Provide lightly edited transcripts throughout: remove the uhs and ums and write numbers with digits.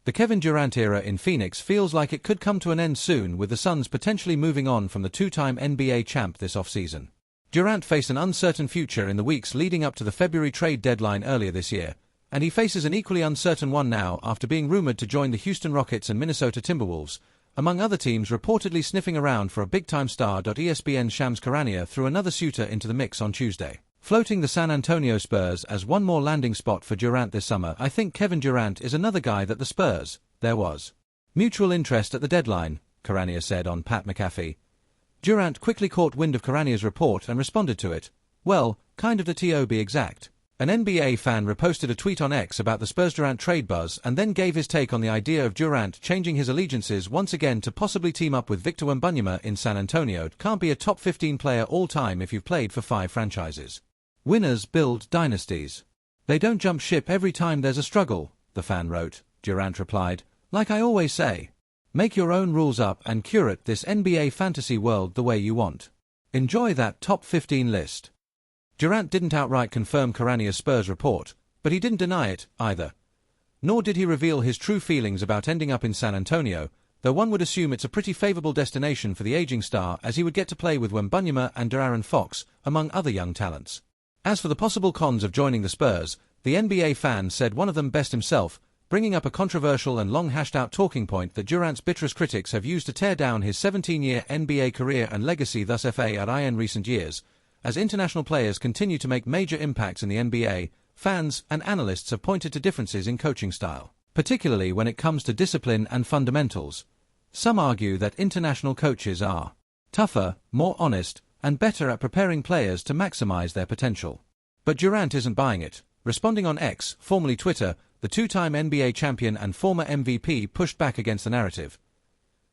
The Kevin Durant era in Phoenix feels like it could come to an end soon, with the Suns potentially moving on from the two-time NBA champ this offseason. Durant faced an uncertain future in the weeks leading up to the February trade deadline earlier this year, and he faces an equally uncertain one now after being rumored to join the Houston Rockets and Minnesota Timberwolves, among other teams reportedly sniffing around for a big-time star. ESPN's Shams Charania threw another suitor into the mix on Tuesday, floating the San Antonio Spurs as one more landing spot for Durant this summer. "I think Kevin Durant is another guy that the Spurs." There was mutual interest at the deadline, Charania said on Pat McAfee. Durant quickly caught wind of Charania's report and responded to it. "Well, kind of to be exact." An NBA fan reposted a tweet on X about the Spurs-Durant trade buzz and then gave his take on the idea of Durant changing his allegiances once again to possibly team up with Victor Wembanyama in San Antonio. "Can't be a top 15 player all time if you've played for 5 franchises. Winners build dynasties. They don't jump ship every time there's a struggle," the fan wrote. Durant replied, "Like I always say, make your own rules up and curate this NBA fantasy world the way you want. Enjoy that top 15 list." Durant didn't outright confirm Charania's Spurs report, but he didn't deny it, either. Nor did he reveal his true feelings about ending up in San Antonio, though one would assume it's a pretty favorable destination for the aging star, as he would get to play with Wembanyama and De'Aaron Fox, among other young talents. As for the possible cons of joining the Spurs, the NBA fan said one of them best himself, bringing up a controversial and long hashed-out talking point that Durant's bitterest critics have used to tear down his 17-year NBA career and legacy thus far in recent years. As international players continue to make major impacts in the NBA, fans and analysts have pointed to differences in coaching style, particularly when it comes to discipline and fundamentals. Some argue that international coaches are tougher, more honest, and better at preparing players to maximize their potential. But Durant isn't buying it. Responding on X, formerly Twitter, the two-time NBA champion and former MVP pushed back against the narrative.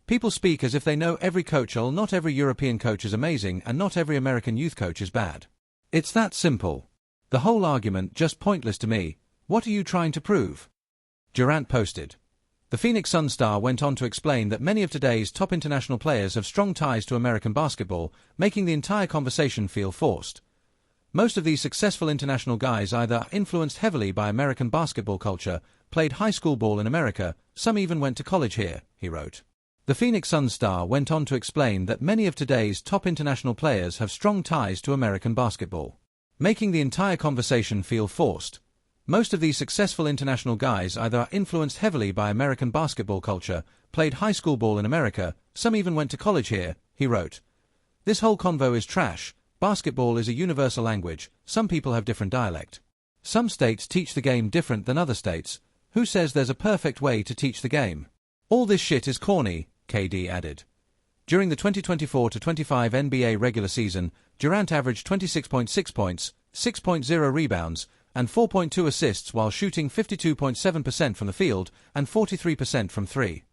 "People speak as if they know every coach. Not every European coach is amazing and not every American youth coach is bad. It's that simple. The whole argument just pointless to me. What are you trying to prove?" Durant posted. The Phoenix Suns star went on to explain that many of today's top international players have strong ties to American basketball, making the entire conversation feel forced. "Most of these successful international guys either are influenced heavily by American basketball culture, played high school ball in America, some even went to college here," he wrote. The Phoenix Suns star went on to explain that many of today's top international players have strong ties to American basketball, making the entire conversation feel forced. "Most of these successful international guys either are influenced heavily by American basketball culture, played high school ball in America, some even went to college here," he wrote. "This whole convo is trash. Basketball is a universal language. Some people have different dialect. Some states teach the game different than other states. Who says there's a perfect way to teach the game? All this shit is corny," KD added. During the 2024-25 NBA regular season, Durant averaged 26.6 points, 6.0 rebounds, and 4.2 assists while shooting 52.7% from the field and 43% from three.